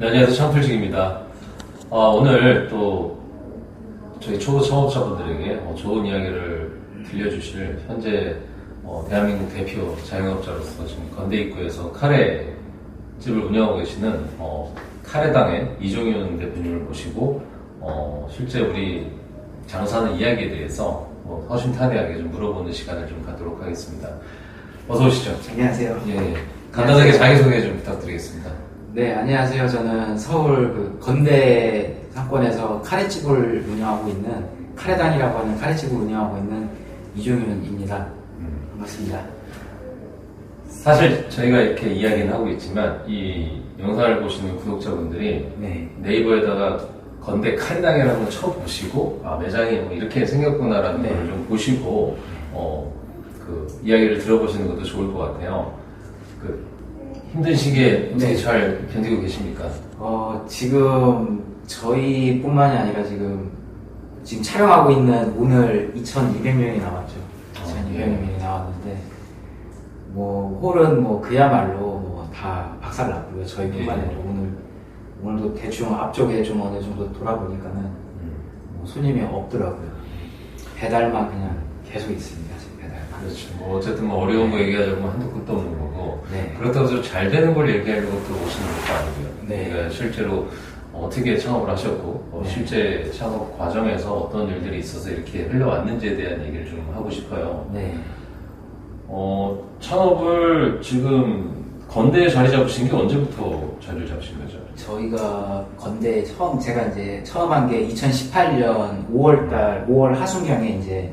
네, 안녕하세요. 창풀직입니다. 오늘 또 저희 초보 창업자분들에게 좋은 이야기를 들려주실 현재 대한민국 대표 자영업자로서 지금 건대 입구에서 카레집을 운영하고 계시는 카레당의 이종윤 대표님을 모시고 실제 우리 장사하는 이야기에 대해서 허심탄회하게 좀 물어보는 시간을 좀 갖도록 하겠습니다. 어서 오시죠. 안녕하세요. 예, 간단하게 자기소개 좀 부탁드리겠습니다. 네, 안녕하세요. 저는 서울 건대 상권에서 카레집을 운영하고 있는 카레단이라고 하는 카레집을 운영하고 있는 이종윤입니다. 반갑습니다. 사실 저희가 이렇게 이야기는 하고 있지만 이 영상을 보시는 구독자분들이 네이버에다가 건대 카레당이라는 걸 쳐보시고 매장이 이렇게 생겼구나라는 걸 좀 보시고 그 이야기를 들어보시는 것도 좋을 것 같아요. 힘든 시기에 어떻게 잘 견디고 계십니까? 지금 저희뿐만이 아니라 지금 촬영하고 있는 오늘 2,200명이 나왔죠. 2,200명이 나왔는데 홀은 그야말로 다 박살났고요. 저희뿐만 아니라 오늘도 대충 앞쪽에 좀 어느 정도 돌아보니까는 손님이 없더라고요. 배달만 그냥 계속 있습니다. 지금 배달만. 그렇죠. 어쨌든 어려운 거 얘기하자면 한도 끝도 없는 거고. 네. 그렇다고 해서 잘 되는 걸 얘기하려고 또 오시는 것도 아니고요. 네. 그러니까 실제로 어떻게 창업을 하셨고 실제 창업 과정에서 어떤 일들이 있어서 이렇게 흘러왔는지에 대한 얘기를 좀 하고 싶어요. 네. 창업을 지금 건대에 자리 잡으신 게 언제부터 자리를 잡으신 거죠? 저희가 건대 제가 처음 한 게 2018년 5월 하순경에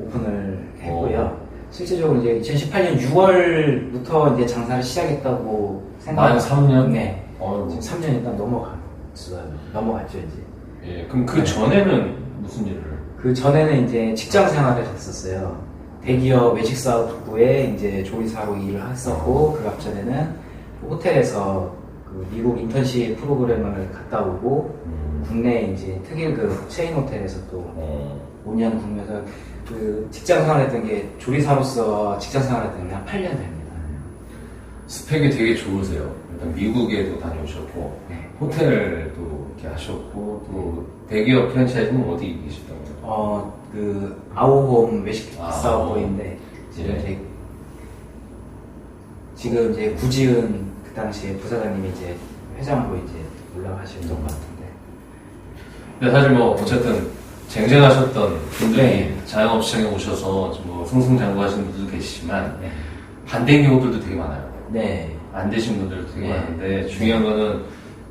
오픈을 했고요. 실제적으로 2018년 6월부터 장사를 시작했다고 생각합니다. 3년? 네. 지금 3년 일단 넘어갔죠, 이제. 예, 그럼 그 전에는 무슨 일을? 그 전에는 직장 생활을 했었어요. 대기업 외식 사업부에 조리사로 일을 했었고, 그 앞전에는 호텔에서 그 미국 인턴십 프로그램을 갔다 오고, 국내 특일급 체인 호텔에서 또 5년 근무해서 그 직장 생활했던 게 조리사로서 직장 생활했던 게 한 8년 됩니다. 스펙이 되게 좋으세요. 일단 미국에도 다녀오셨고, 호텔도 이렇게 하셨고, 또 대기업 프랜차이즈는 어디 계시던 거예요? 그 아오홈 외식 사업부인데 지금 구지은 그 당시에 부사장님이 회장으로 올라가셨던 것 같은데. 근데 사실 어쨌든 쟁쟁하셨던 분들이 자영업 시장에 오셔서 승승장구하시는 분들도 계시지만 반대인 경우들도 되게 많아요. 네. 안 되신 분들도 되게 많은데 중요한 거는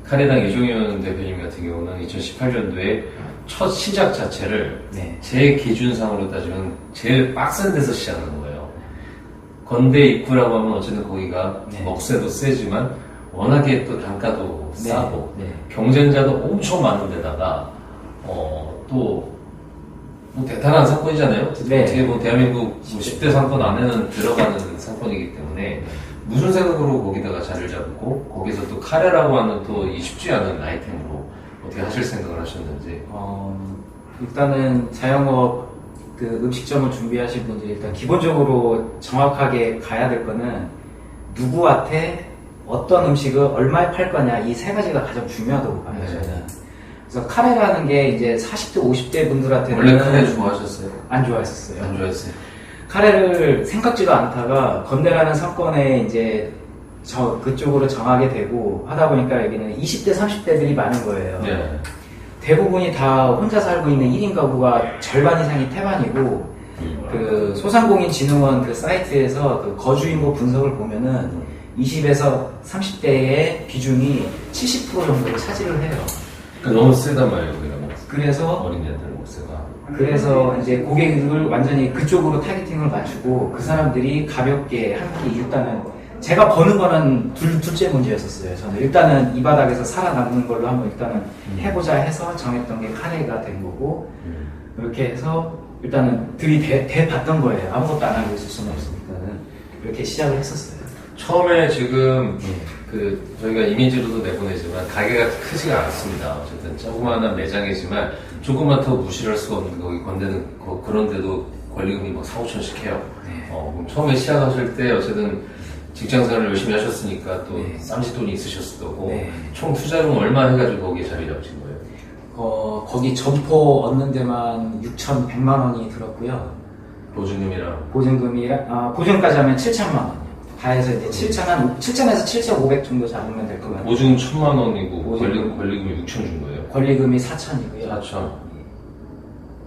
카레당 이종윤 대표님 같은 경우는 2018년도에 첫 시작 자체를 제 기준상으로 따지면 제일 빡센 데서 시작하는 거예요. 건대 입구라고 하면 어쨌든 거기가 먹세도 세지만 워낙에 또 단가도 싸고 경쟁자도 엄청 많은 데다가 또 대단한 상권이잖아요. 어떻게 대한민국 10대 상권 안에는 들어가는 상권이기 때문에 무슨 생각으로 거기다가 자리를 잡고 거기서 또 카레라고 하는 또 이 쉽지 않은 아이템으로 어떻게 하실 생각을 하셨는지. 일단은 자영업 그 음식점을 준비하신 분들이 일단 기본적으로 정확하게 가야 될 거는 누구한테 어떤 음식을 얼마에 팔 거냐, 이 세 가지가 가장 중요하다고 봐요. 저는. 그래서 카레라는 게 40대, 50대 분들한테는 원래 카레 좋아하셨어요? 안 좋아했었어요. 안 좋아했어요. 카레를 생각지도 않다가 건대라는 상권에 그쪽으로 정하게 되고 하다 보니까 여기는 20대, 30대들이 많은 거예요. 대부분이 다 혼자 살고 있는 1인 가구가 절반 이상이 태반이고, 그 소상공인진흥원 그 사이트에서 그 거주인구 분석을 보면은 20에서 30대의 비중이 70% 정도를 차지를 해요. 너무 세단 말이에요, 그러면. 그래서 어린애들 목세가. 그래서 고객을 완전히 그쪽으로 타겟팅을 맞추고 그 사람들이 가볍게 한 끼 일단은 제가 버는 거는 둘째 문제였었어요. 저는 일단은 이 바닥에서 살아남는 걸로 한번 일단은 해보자 해서 정했던 게 카레가 된 거고, 이렇게 해서 일단은 대봤던 거예요. 아무것도 안 하고 있을 수는 없으니까는 이렇게 시작을 했었어요. 처음에 지금 저희가 이미지로도 내보내지만 가게가 크지가 않습니다. 어쨌든 조그마한 매장이지만 조금만 더 무시를 할 수가 없는 거기 건대는 그런데도 권리금이 4, 5천씩 해요. 그럼 처음에 시작하실 때 어쨌든 직장생활을 열심히 하셨으니까 또 네. 쌈짓돈이 있으셨을 거고 네. 총 투자금 얼마 해가지고 거기에 자리 잡으신 거예요? 거기 점포 얻는 데만 6,100만 원이 들었고요. 보증금이랑 보증금이랑, 보증까지 하면 7천만 원이요. 다 해서 이제 7천에서 7,500 정도 잡으면 될 것 같아요. 보증 1,000만 원이고 보증금. 권리금이 6천 준 거예요? 권리금이 4천이고요. 4천.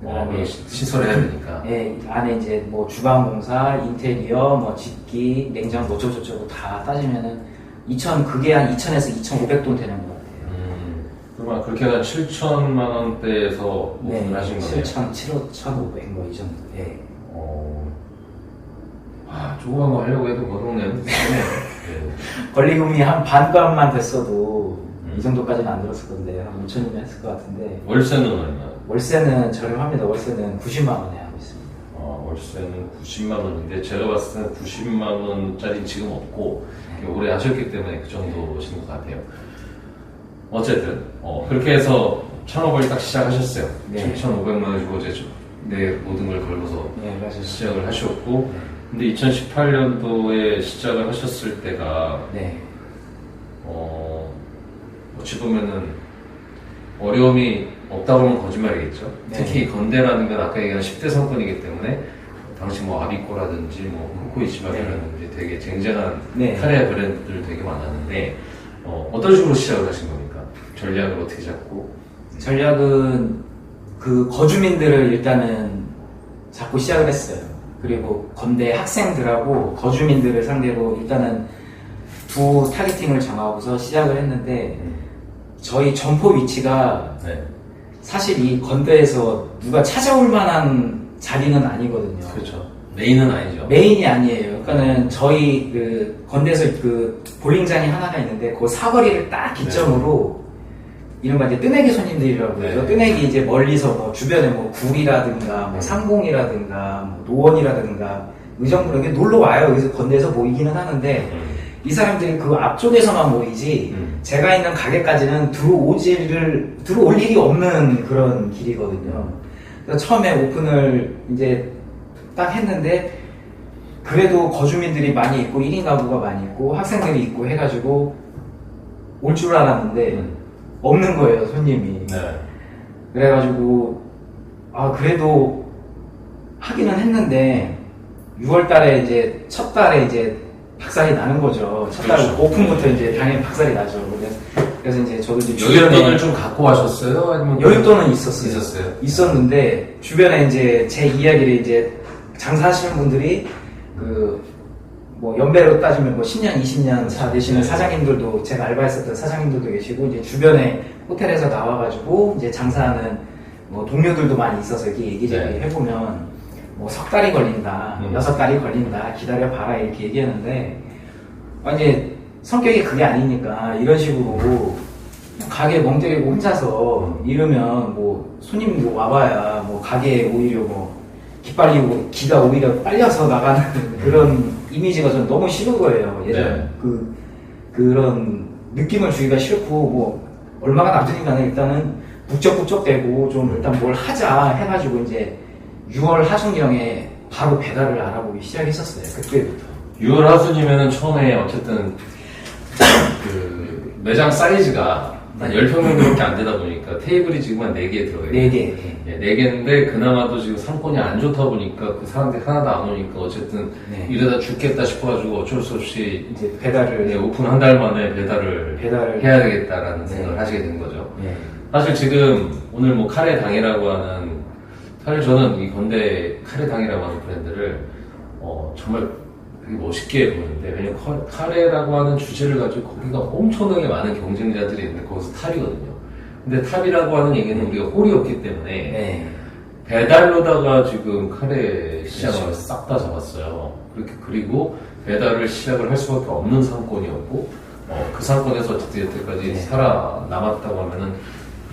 그다음에 시설해야 되니까. 예, 안에 이제 뭐 주방 공사, 인테리어, 뭐 집기, 냉장고 어쩌고저쩌고 다 따지면은 2천, 그게 한 2천에서 2,500돈 되는 것 같아요. 그러면 그렇게 한 7천만 원대에서 오픈을 하신 거네요? 7천, 7,500 뭐 이 정도. 예. 조그만 거 하려고 해도 거동네는 세네요. 권리금이 한 반값만 됐어도 이 정도까지는 안 들었을 건데 한 5천이면 했을 것 같은데. 월세는 얼마? 월세는 저렴합니다. 월세는 90만 원에 하고 있습니다. 월세는 90만 원인데 제가 봤을 때는 90만 원짜리 지금 없고 오래 하셨기 때문에 그 정도신 것 같아요. 어쨌든 그렇게 해서 창업을 딱 시작하셨어요. 네. 7,500만 원 주고 이제 내 모든 걸 걸고서 네, 맞아요. 시작을 하셨고 근데 2018년도에 시작을 하셨을 때가 네. 어찌 보면은 어려움이 없다고 하면 거짓말이겠죠. 네. 특히 건대라는 건 아까 얘기한 10대 상권이기 때문에 당시 뭐 아비꼬라든지 뭐 코코이치바라든지 되게 쟁쟁한 네. 카레 브랜드들 되게 많았는데 어떤 식으로 시작을 하신 겁니까? 전략을 어떻게 잡고? 전략은 그 거주민들을 일단은 잡고 시작을 했어요. 그리고 건대 학생들하고 거주민들을 상대로 일단은 두 타겟팅을 정하고서 시작을 했는데 저희 점포 위치가 네. 사실 이 건대에서 누가 찾아올 만한 자리는 아니거든요. 그렇죠. 메인은 아니죠. 메인이 아니에요. 그러니까는 저희 그 건대에서 그 볼링장이 하나가 있는데 그 사거리를 딱 기점으로 이른바 이제 뜨내기 손님들이라고 해요. 네. 뜨내기 이제 멀리서 뭐 주변에 뭐 구리라든가 뭐 상봉이라든가 뭐 노원이라든가 의정부로 이렇게 놀러 와요. 여기서 건대에서 모이기는 하는데 이 사람들이 그 앞쪽에서만 모이지 제가 있는 가게까지는 들어올 일이 없는 그런 길이거든요. 그래서 처음에 오픈을 이제 딱 했는데 그래도 거주민들이 많이 있고 1인 가구가 많이 있고 학생들이 있고 해가지고 올 줄 알았는데 없는 거예요, 손님이. 네. 그래가지고 그래도 하기는 했는데 6월 달에 이제 첫 달에 이제 박살이 나는 거죠. 첫 달 그렇죠. 오픈부터 이제 당연히 박살이 나죠. 그래서 이제 저도 이제 여유돈을 좀 갖고 하셨어요? 아니면 여윳돈은 있었어요. 있었어요? 있었는데 주변에 이제 제 이야기를 이제 장사하시는 분들이 뭐 연배로 따지면 뭐 10년, 20년 차 되시는 사장님들도 제가 알바했었던 사장님들도 계시고 이제 주변에 호텔에서 나와가지고 이제 장사하는 뭐 동료들도 많이 있어서 이렇게 얘기를 해보면 뭐 석 달이 걸린다, 6달이 걸린다, 기다려봐라 이렇게 얘기하는데 이제 성격이 그게 아니니까 이런 식으로 가게 멍 때리고 혼자서 이러면 뭐 손님 와봐야 뭐 가게에 오히려 뭐 깃발이 기가 오히려 빨려서 나가는 그런 이미지가 좀 너무 싫은 거예요. 예전 그런 느낌을 주기가 싫고 뭐 얼마가 남으니까는 일단은 북적북적대고 좀 일단 뭘 하자 해가지고 이제 6월 하순경에 바로 배달을 알아보기 시작했었어요. 그때부터. 6월 하순이면은 처음에 어쨌든 그 매장 사이즈가 한 10평 정도밖에 안 되다 보니까 테이블이 지금 한 4개 들어가요. 4개. 4개인데 그나마도 지금 상권이 안 좋다 보니까 그 사람들이 하나도 안 오니까 어쨌든 이러다 죽겠다 싶어가지고 어쩔 수 없이 이제 배달을 오픈 한 달 만에 배달을 해야 되겠다라는 생각을 하시게 된 거죠. 사실 지금 오늘 뭐 카레당이라고 하는 사실 저는 이 건대 카레당이라고 하는 브랜드를 정말 되게 멋있게 보는데 왜냐면 카레라고 하는 주제를 가지고 거기가 엄청나게 많은 경쟁자들이 있는데 거기서 탑이거든요. 근데 탑이라고 하는 얘기는 우리가 홀이 없기 때문에 배달로다가 지금 카레 시장을 싹 다 잡았어요. 그리고 배달을 시작을 할 수밖에 없는 상권이었고 그 상권에서 어쨌든 여태까지 살아남았다고 하면은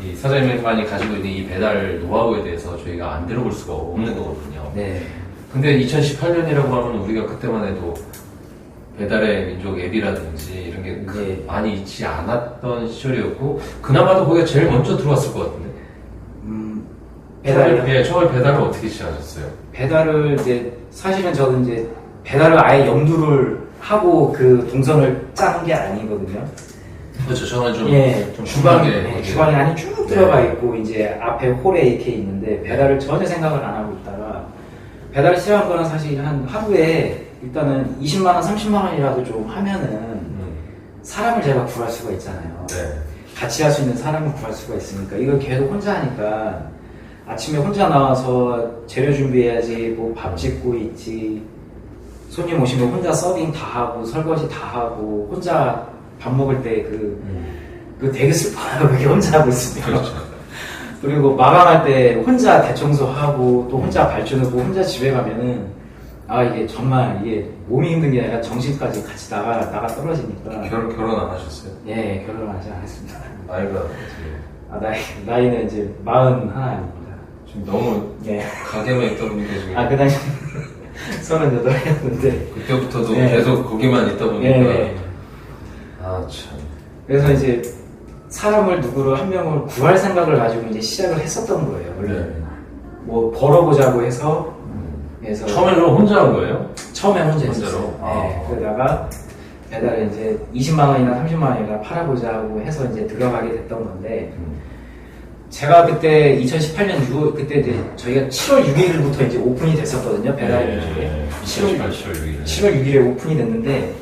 이 사장님만이 가지고 있는 이 배달 노하우에 대해서 저희가 안 들어볼 수가 없는 거거든요. 근데 2018년이라고 하면 우리가 그때만 해도 배달의 민족 앱이라든지 이런 게 많이 있지 않았던 시절이었고 그나마도 거기가 제일 먼저 들어왔을 것 같은데. 처음에 배달을 어떻게 시작하셨어요? 배달을 이제 사실은 저도 이제 배달을 아예 염두를 하고 그 동선을 짜는 게 아니거든요. 그렇죠. 저는 좀, 예, 좀 주방이 안에 쭉 들어가 있고, 이제 앞에 홀에 이렇게 있는데, 배달을 전혀 생각을 안 하고 있다가, 배달을 시작한 거는 사실 한 하루에 일단은 20만원, 30만원이라도 좀 하면은, 사람을 제가 구할 수가 있잖아요. 네. 같이 할 수 있는 사람을 구할 수가 있으니까, 이걸 계속 혼자 하니까, 아침에 혼자 나와서 재료 준비해야지, 뭐 밥 짓고 있지, 손님 오시면 혼자 서빙 다 하고, 설거지 다 하고, 혼자 밥 먹을 때 그 되게 슬퍼요. 그게 혼자 하고 있으면. 그렇죠. 그리고 마감할 때 혼자 대청소하고, 또 혼자 발주하고, 혼자 집에 가면은, 아, 이게 정말 이게 몸이 힘든 게 아니라 정신까지 같이 나가 떨어지니까. 결혼 안 하셨어요? 예, 결혼을 아직 안 했습니다. 나이가 어떻게? 나이는 이제 41입니다. 지금 너무 예. 가게만 있다 보니까 지금. 그 당시 38이었는데. 그때부터도 예. 계속 거기만 있다 보니까. 예. 아, 참. 그래서 이제 사람을 누구를 한 명을 구할 생각을 가지고 이제 시작을 했었던 거예요. 원래 뭐 벌어보자고 해서 그래서 처음에는 혼자 한 거예요? 처음에 혼자 혼자로? 했었어요. 아. 네. 그러다가 배달을 이제 20만 원이나 30만 원이나 팔아보자고 해서 이제 들어가게 됐던 건데 제가 그때 2018년 6월 그때 이제 저희가 7월 6일부터 이제 오픈이 됐었거든요. 배달 쪽에 7월 6일에 오픈이 됐는데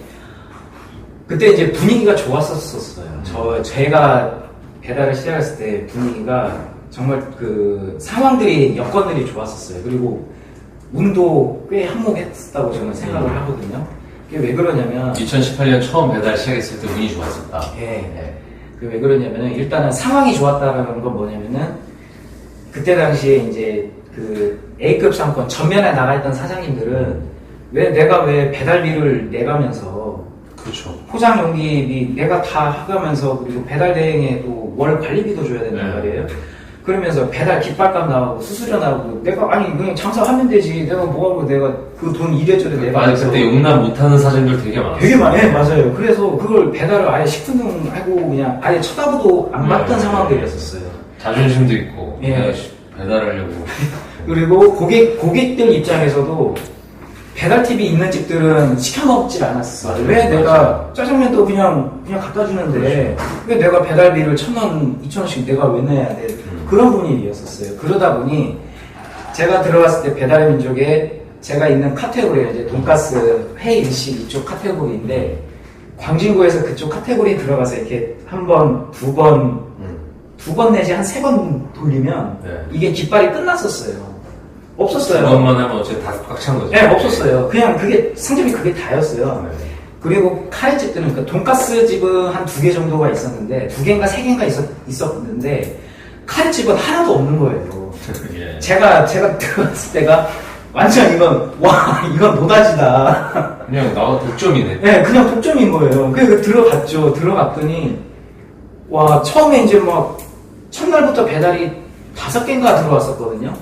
그때 이제 분위기가 좋았었어요. 제가 배달을 시작했을 때 분위기가 정말 그 상황들이 여건들이 좋았었어요. 그리고 운도 꽤 한몫했다고 저는 생각을 하거든요. 그게 왜 그러냐면 2018년 처음 배달 시작했을 때 운이 좋았었다. 네. 그게 왜 그러냐면은 일단은 상황이 좋았다라는 건 뭐냐면은 그때 당시에 이제 그 A급 상권 전면에 나가 있던 사장님들은 내가 왜 배달비를 내가면서 그렇죠. 포장 용기비 내가 다 하면서 그리고 배달 대행에도 월 관리비도 줘야 된단 말이에요. 그러면서 배달 깃발값 나오고 수수료 나오고 내가 아니 그냥 장사하면 되지 내가 뭐하고 내가 그 돈 이래저래 내가 아니 그때 용납 못하는 사장들 되게 많았어요. 되게 많아요. 맞아요. 그래서 그걸 배달을 아예 식품하고 그냥 아예 쳐다보도 안 봤던 상황들이었었어요. 자존심도 있고 예. 배달하려고. 그리고 고객들 입장에서도 배달팁이 있는 집들은 시켜 먹질 않았어. 맞아요. 왜 내가 맞아요. 짜장면도 그냥 갖다 주는데 그렇죠. 왜 내가 배달비를 1,000원, 2,000원씩 내가 왜 내야 돼? 그런 분위기였었어요. 그러다 보니 제가 들어갔을 때 배달 민족에 제가 있는 카테고리가 이제 돈가스, 회 일식 이쪽 카테고리인데 광진구에서 그쪽 카테고리에 들어가서 이렇게 한 번, 두 번 내지 한 3번 돌리면 이게 깃발이 끝났었어요. 없었어요. 두 번만 하면 어째 다 꽉 찬 거죠? 네, 없었어요. 그냥 그게, 상점이 그게 다였어요. 그리고 카레집들은, 그러니까 돈가스 집은 한 2개 정도가 있었는데, 2개인가 3개인가 있었는데, 카레집은 하나도 없는 거예요. 예. 제가 들어갔을 때가, 완전 이건 노다지다. 그냥 나와 독점이네. 네, 그냥 독점인 거예요. 그래서 들어갔죠. 들어갔더니, 와, 처음에 이제 막, 첫날부터 배달이 5개인가 들어왔었거든요.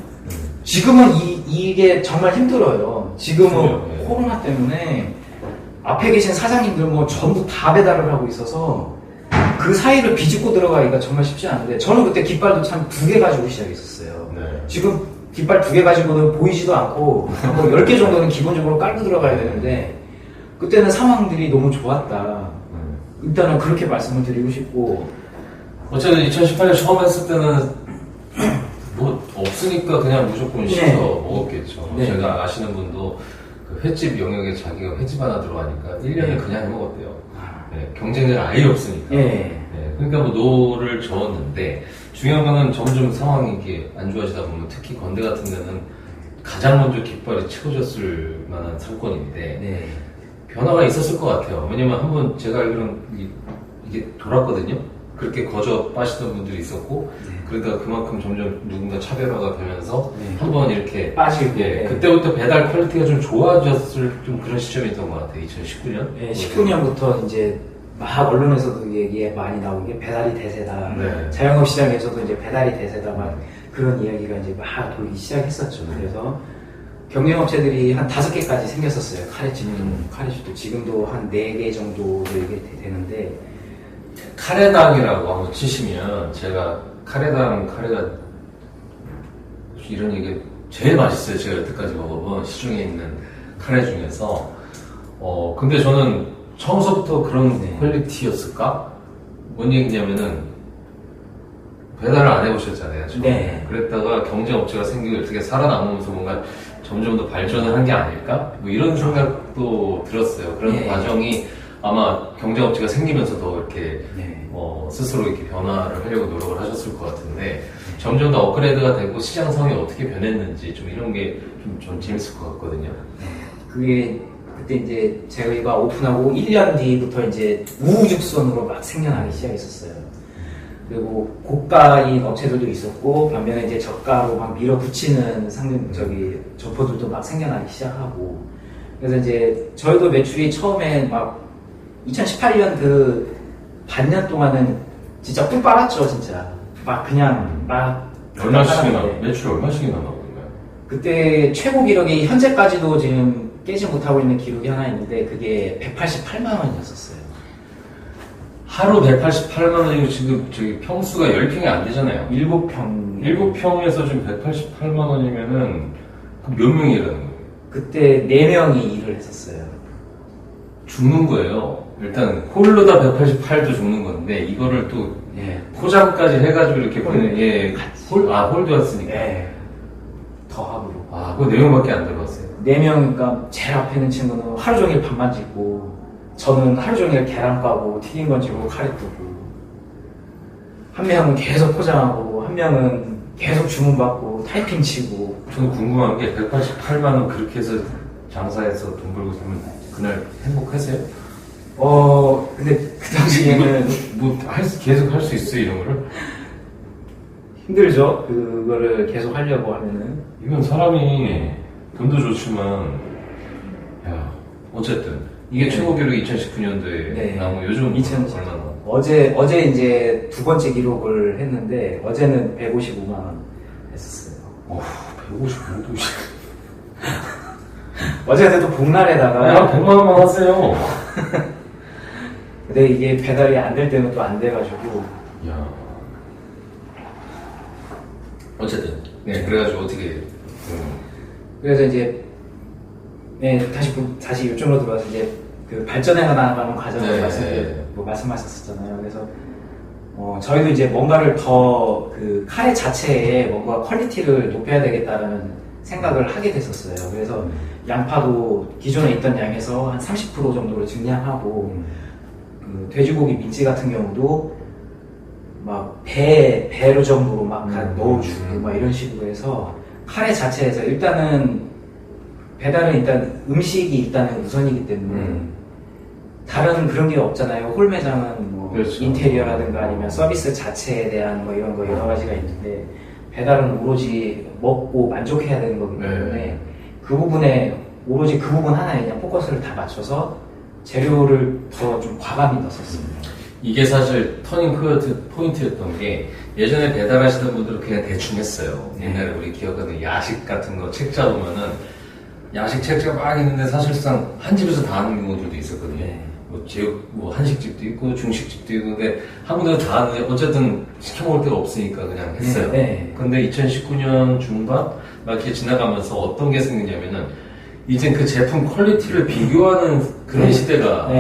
지금은 이게 정말 힘들어요. 지금은 코로나 때문에 앞에 계신 사장님들 뭐 전부 다 배달을 하고 있어서 그 사이를 비집고 들어가기가 정말 쉽지 않은데 저는 그때 깃발도 참 2개 가지고 시작했었어요. 지금 깃발 2개 가지고는 보이지도 않고 뭐 10개 정도는 기본적으로 깔고 들어가야 되는데 그때는 상황들이 너무 좋았다. 일단은 그렇게 말씀을 드리고 싶고 어쨌든 2018년 처음 했을 때는 뭐 없으니까 그냥 무조건 시켜서 먹었겠죠. 제가 아시는 분도 그 횟집 영역에 자기가 횟집 하나 들어가니까 1년을 그냥 해먹었대요. 경쟁자가 아예 없으니까. 그러니까 뭐 노를 저었는데 중요한 거는 점점 상황이 이게 안 좋아지다 보면 특히 건대 같은 데는 가장 먼저 깃발이 채워졌을 만한 상권인데 변화가 있었을 것 같아요. 왜냐면 한번 제가 알기로는 이게 돌았거든요. 그렇게 거저 빠시던 분들이 있었고 그러다가 그만큼 점점 누군가 차별화가 되면서 한번 이렇게 빠지고 그때부터 배달 퀄리티가 좀 좋아졌을 좀 그런 시점이 있던 것 같아요. 2019년? 19년부터 이제 막 언론에서도 얘기 많이 나오는 게 배달이 대세다. 자영업 시장에서도 이제 배달이 대세다. 막 그런 이야기가 이제 막 돌기 시작했었죠. 그래서 경쟁업체들이 한 5개까지 생겼었어요. 카레집도 지금도 한 4개 정도 이렇게 되는데 카레당이라고 한번 치시면 제가 카레가 이런 얘기 제일 맛있어요. 제가 여태까지 먹어본 시중에 있는 카레 중에서 근데 저는 처음서부터 그런 퀄리티였을까? 뭔 얘기냐면은, 배달을 안 해보셨잖아요. 네. 그랬다가 경쟁업체가 생기고 어떻게 살아남으면서 뭔가 점점 더 발전을 한 게 아닐까? 뭐 이런 생각도 들었어요. 그런 과정이 아마 경쟁업체가 생기면서 더 이렇게 스스로 이렇게 변화를 하려고 노력을 하셨을 것 같은데 점점 더 업그레이드가 되고 시장 상황이 어떻게 변했는지 좀 이런 게 좀 재밌을 것 같거든요. 그게 그때 이제 저희가 오픈하고 1년 뒤부터 이제 우후죽순으로 막 생겨나기 시작했었어요. 그리고 고가인 업체들도 있었고 반면에 이제 저가로 막 밀어붙이는 점포들도 막 생겨나기 시작하고 그래서 이제 저희도 매출이 처음에 막 2018년 그 반년 동안은 진짜 꿀 빨았죠 진짜 막 그냥 막 매출 얼마씩이나 나오는가요? 그때 최고 기록이 현재까지도 지금 깨지 못하고 있는 기록이 하나 있는데 그게 188만 원이었었어요. 하루 188만 원이고 지금 저기 평수가 10평이 안 되잖아요. 7평. 7평에서 지금 188만 원이면은 몇 명이 일하는 거예요? 그때 4명이 일을 했었어요. 죽는 거예요. 일단 홀로다 188도 죽는 건데 이거를 또 포장까지 해가지고 이렇게 홀도 왔으니까. 더 합으로. 그거 4명밖에 안 들어갔어요. 4명, 그러니까 제일 앞에 있는 친구는 하루 종일 밥만 짓고 저는 하루 종일 계란 까고 튀긴 건 지고 카레 뜨고 한 명은 계속 포장하고 한 명은 계속 주문받고 타이핑 치고. 저는 궁금한 게 188만 원 그렇게 해서 장사해서 돈 벌고 살면 그날 행복하세요? 근데 그 당시에는 계속 할 수 있어요 이런 거를? 힘들죠. 그거를 계속 하려고 하면은. 이건 사람이 돈도 좋지만 어쨌든 이게 최고 기록이 2019년도에 나오고 요즘 얼마나? 어제 이제 두 번째 기록을 했는데 어제는 155만 원 했었어요. 155도 어제는 또 복날에다가 100만 원만 하세요. 근데 이게 배달이 안 될 때는 또 안 돼가지고. 어쨌든 그래가지고 어떻게 그래서 이제 다시 이쪽으로 들어와서 이제 그 발전해 나가는 과정을 말씀하셨었잖아요. 그래서 저희도 이제 뭔가를 더 그 카레 자체에 뭔가 퀄리티를 높여야 되겠다라는 생각을 하게 됐었어요. 그래서 양파도 기존에 있던 양에서 한 30% 정도로 증량하고 그 돼지고기 민지 같은 경우도 막 배로 정도로 막 넣어주고 막 이런 식으로 해서 카레 자체에서 일단은 배달은 일단 음식이 일단은 우선이기 때문에 다른 그런 게 없잖아요. 홀 매장은 뭐 그렇죠. 인테리어라든가 아니면 서비스 자체에 대한 뭐 이런 거 여러 가지가 있는데 배달은 오로지 먹고 만족해야 되는 거기 때문에 그 부분에 오로지 그 부분 하나에 그냥 포커스를 다 맞춰서 재료를 더 좀 과감히 넣었습니다. 이게 사실 터닝 포인트였던 게 예전에 배달하시던 분들은 그냥 대충 했어요. 옛날에 우리 기억하는 야식 같은 거 책 잡으면은 야식 책자가 막 있는데 사실상 한 집에서 다 하는 경우들도 있었거든요. 뭐 한식집도 있고 중식집도 있고 근데 한 군데서 다 하는데 어쨌든 시켜먹을 데가 없으니까 그냥 했어요. 근데 2019년 중반 막 이렇게 지나가면서 어떤 게 생기냐면은 이젠 그 제품 퀄리티를 비교하는 그런 시대가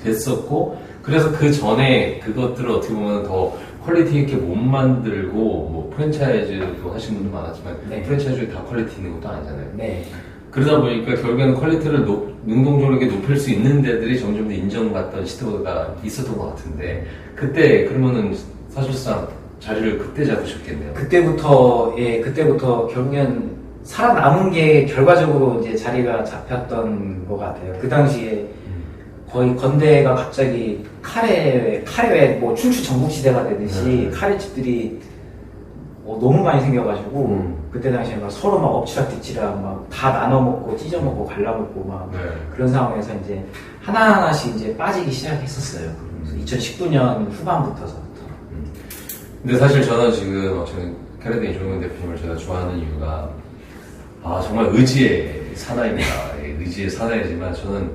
됐었고 그래서 그 전에 그것들을 어떻게 보면 더 퀄리티 있게 못 만들고 뭐 프랜차이즈도 하시는 분도 많았지만 프랜차이즈에 다 퀄리티 있는 것도 아니잖아요. 그러다 보니까 결국에는 퀄리티를 능동적으로 높일 수 있는 데들이 점점 더 인정받던 시대가 있었던 것 같은데 그때 그러면은 사실상 자리를 그때 잡으셨겠네요. 그때부터 결국엔 살아남은 게 결과적으로 이제 자리가 잡혔던 것 같아요. 그 당시에 거의 건대가 갑자기 카레 뭐 춘추 전국시대가 되듯이 카레집들이 너무 많이 생겨가지고 그때 당시에 막 서로 막 엎치락뒤치락 막 다 나눠 먹고 찢어 먹고 갈라 먹고 막 그런 상황에서 이제 하나하나씩 이제 빠지기 시작했었어요. 2019년 후반부터서부터. 근데 사실 저는 지금 저는 캐나다 이종현 대표님을 제가 좋아하는 이유가 정말 의지의 사나이입니다. 의지의 사나이지만 저는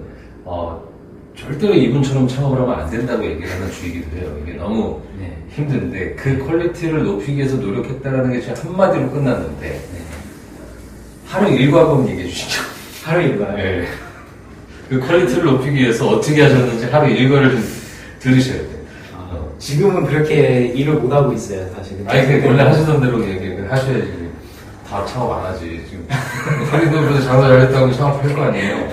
절대로 이분처럼 창업을 하면 안 된다고 얘기를 하는 주의기도 해요. 이게 너무 힘든데 그 퀄리티를 높이기 위해서 노력했다라는 게 진짜 한마디로 끝났는데 하루 일과금 얘기해 주시죠. 하루 일과요? 그 퀄리티를 높이기 위해서 어떻게 하셨는지 하루 일과를 좀 들으셔야 돼요. 지금은 그렇게 일을 못 하고 있어요, 사실. 아니, 그 원래 하시던 대로 얘기를 하셔야지. 다 창업 안 하지. 지금. 퀄리티보다 장사 잘했다고 창업할 거 아니에요?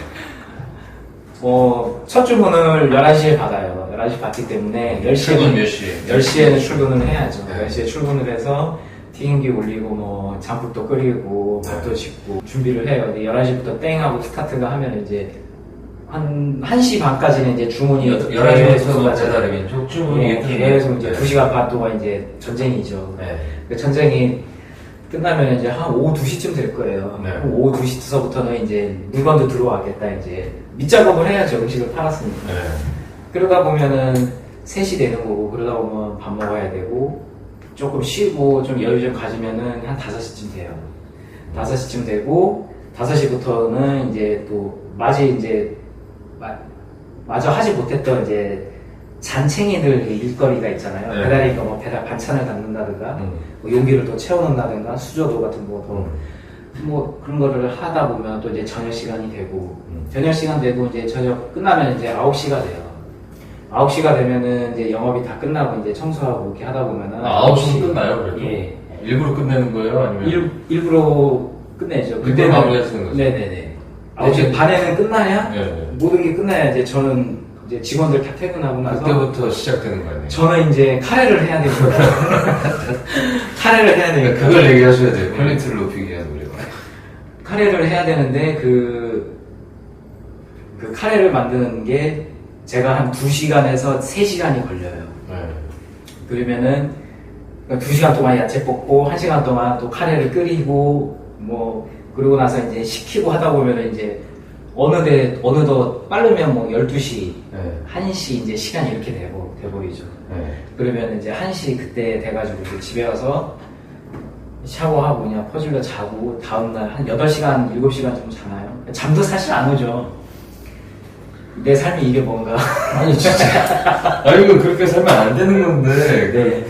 첫 주문을 11시에 받아요. 11시 받기 때문에 10시에. 출근 몇 시에? 10시에는 출근을 해야죠. 네. 10시에 출근을 해서 튀김기 올리고 뭐 장국도 끓이고 밥도 짓고 준비를 해요. 11시부터 땡 하고 스타트가 하면 이제 한 1시 반까지는 이제 주문이 11시부터 배달이면 주문이 계속 이제 2시간 반 동안 이제 전쟁이죠. 네. 그 전쟁이 끝나면 이제 한 오후 2시쯤 될 거예요. 네. 오후 2시서부터는 이제 물건도 들어와겠다. 이제 밑작업을 해야죠. 음식을 팔았으니까. 네. 그러다 보면은 3시 되는 거고, 그러다 보면 밥 먹어야 되고, 조금 쉬고 좀 여유 좀 가지면은 한 5시쯤 돼요. 5시쯤 되고, 5시부터는 이제 또 마저 하지 못했던 이제 잔챙이들 일거리가 있잖아요. 네. 배달이니까 뭐 배달 반찬을 담는다든가, 뭐 용기를 또 채워놓는다든가, 수저도 같은 거 뭐 그런 거를 하다 보면 또 이제 저녁 시간이 되고, 저녁 시간 되고 이제 저녁 끝나면 이제 9시가 돼요. 9시가 되면은 이제 영업이 다 끝나고 이제 청소하고 이렇게 하다 보면은 9시 끝나요, 그래도? 예. 일부러 끝내는 거예요? 아니면? 일부러 끝내죠. 그때 마무리하시는 거죠? 네네네. 9시 반에는 끝나야 네. 모든 게 끝나야 이제 저는 이제 직원들 다 퇴근하고 나서 그때부터 시작되는 거 아니에요? 저는 이제 카레를 해야 됩니다. 카레를 해야 되니까 그러니까 그걸 얘기하셔야 돼요. 퀄리티를 높이기 위한 노력. 카레를 해야 되는데 그 카레를 만드는 게 제가 한 2시간에서 3시간이 걸려요. 네. 그러면은 2시간 동안 야채 볶고 1시간 동안 또 카레를 끓이고 뭐 그러고 나서 이제 식히고 하다 보면은 이제 어느덧 빠르면 뭐 12시, 네. 1시 이제 시간이 이렇게 돼버리죠. 네. 그러면 이제 1시 그때 돼가지고 이제 집에 와서 샤워하고 그냥 퍼질러 자고 다음날 한 8시간, 7시간 정도 자나요? 잠도 사실 안 오죠. 내 삶이 이게 뭔가. 아니, 진짜. 아니, 이거 그렇게 살면 안 되는 건데. 네.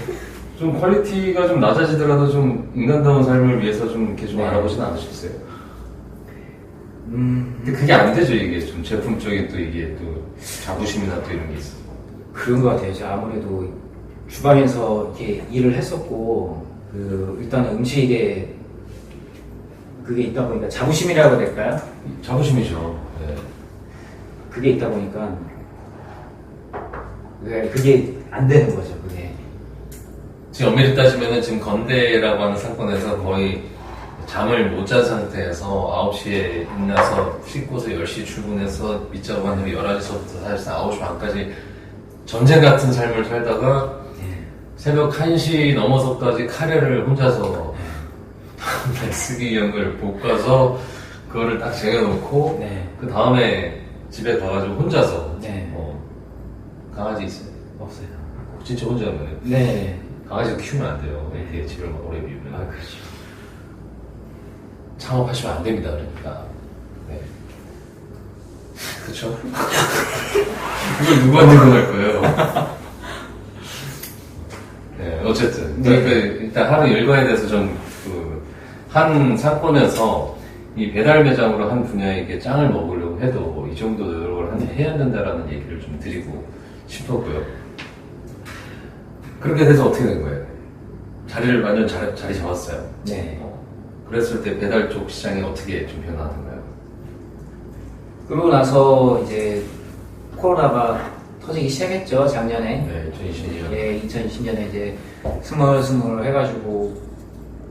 좀 퀄리티가 좀 낮아지더라도 좀 인간다운 삶을 위해서 좀 이렇게 좀 네. 알아보진 않으셨어요? 근데 그게 안 되죠, 이게. 좀 제품적인 또 이게 또 자부심이나 또 이런 게 있어. 그런 것 같아요. 제가 아무래도 주방에서 이렇게 일을 했었고, 일단은 음식에 그게 있다 보니까 자부심이라고 해야 될까요? 자부심이죠. 네. 그게 있다 보니까 그게 안 되는 거죠. 그게. 지금 엄밀히 따지면은 지금 건대라고 하는 상권에서 거의 잠을 못 잔 상태에서 9시에 일어나서 씻고서 10시 출근해서 밑작업한 후에 11시부터 사실상 9시 반까지 전쟁 같은 삶을 살다가 새벽 1시 넘어서까지 카레를 혼자서 다음날 쓰기 위한 걸 볶아서 그거를 딱 쟁여놓고 네. 그 다음에 집에 가가지고 혼자서 네. 강아지 있어요? 없어요. 진짜 혼자 하면 네. 강아지도 키우면 안 돼요. 이렇게 집을 막 오래 비우면. 그렇죠. 창업하시면 안 됩니다. 그러니까. 네. 그쵸? 이걸 누구한테 그럴 거예요? 네, 어쨌든. 네. 일단 하루 일과에 대해서 좀, 한 상권에서 이 배달 매장으로 한 분야에게 짱을 먹으려고 해도 이 정도 노력을 해야 된다라는 얘기를 좀 드리고 싶었고요. 그렇게 돼서 어떻게 된 거예요? 자리를 완전 자리 잡았어요. 네. 그랬을 때 배달 쪽 시장이 어떻게 좀 변화하던가요? 그러고 나서 이제 코로나가 터지기 시작했죠. 작년에. 네, 2020년. 예, 2020년에 이제 스물스물 해가지고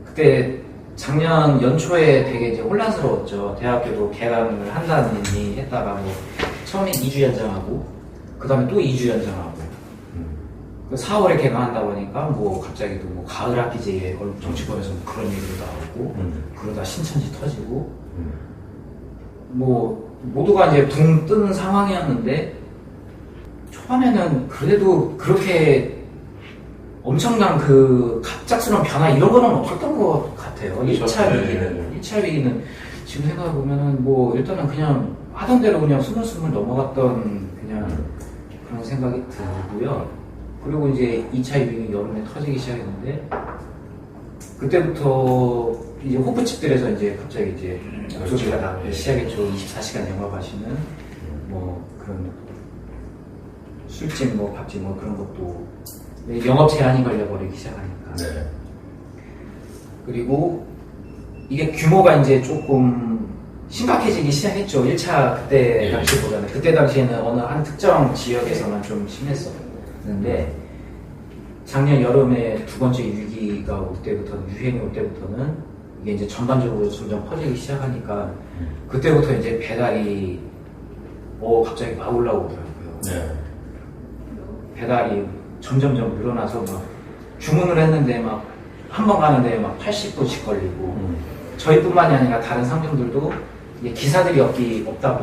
그때 작년 연초에 되게 이제 혼란스러웠죠. 대학교도 개강을 한다느니 했다가 뭐 처음에 2주 연장하고 그 다음에 또 2주 연장하고 4월에 개강한다고 하니까 뭐 갑자기 또 뭐 가을 학기제에 정치권에서 뭐 그런 얘기도 나오고 그러다 신천지 터지고 뭐 모두가 이제 붕 뜨는 상황이었는데 초반에는 그래도 그렇게 엄청난 그 갑작스러운 변화 이런 거는 없었던 것 같아요. 그렇죠. 1차 네. 위기는 1차 위기는 지금 생각해보면은 뭐 일단은 그냥 하던 대로 그냥 스물스물 넘어갔던 그냥 그런 생각이 들고요. 그리고 이제 2차 유행이 여름에 터지기 시작했는데 그때부터 이제 호프집들에서 이제 갑자기 이제 목소리가 나오기 시작했죠. 24시간 영업하시는 뭐 그런 술집, 뭐 밥집, 뭐 그런 것도 영업 제한이 걸려버리기 시작하니까. 네. 그리고 이게 규모가 이제 조금 심각해지기 시작했죠. 1차 그때 당시보다는. 그때 당시에는 어느 한 특정 지역에서만 좀 심했었는데 작년 여름에 두 번째 위기가 올 때부터, 유행이 올 때부터는 이게 이제 전반적으로 점점 퍼지기 시작하니까 그때부터 이제 배달이 갑자기 막 올라오더라고요. 네. 배달이 점점점 늘어나서 막 주문을 했는데 막 한 번 가는데 막 80분씩 걸리고 저희뿐만이 아니라 다른 상점들도 이게 기사들이 없다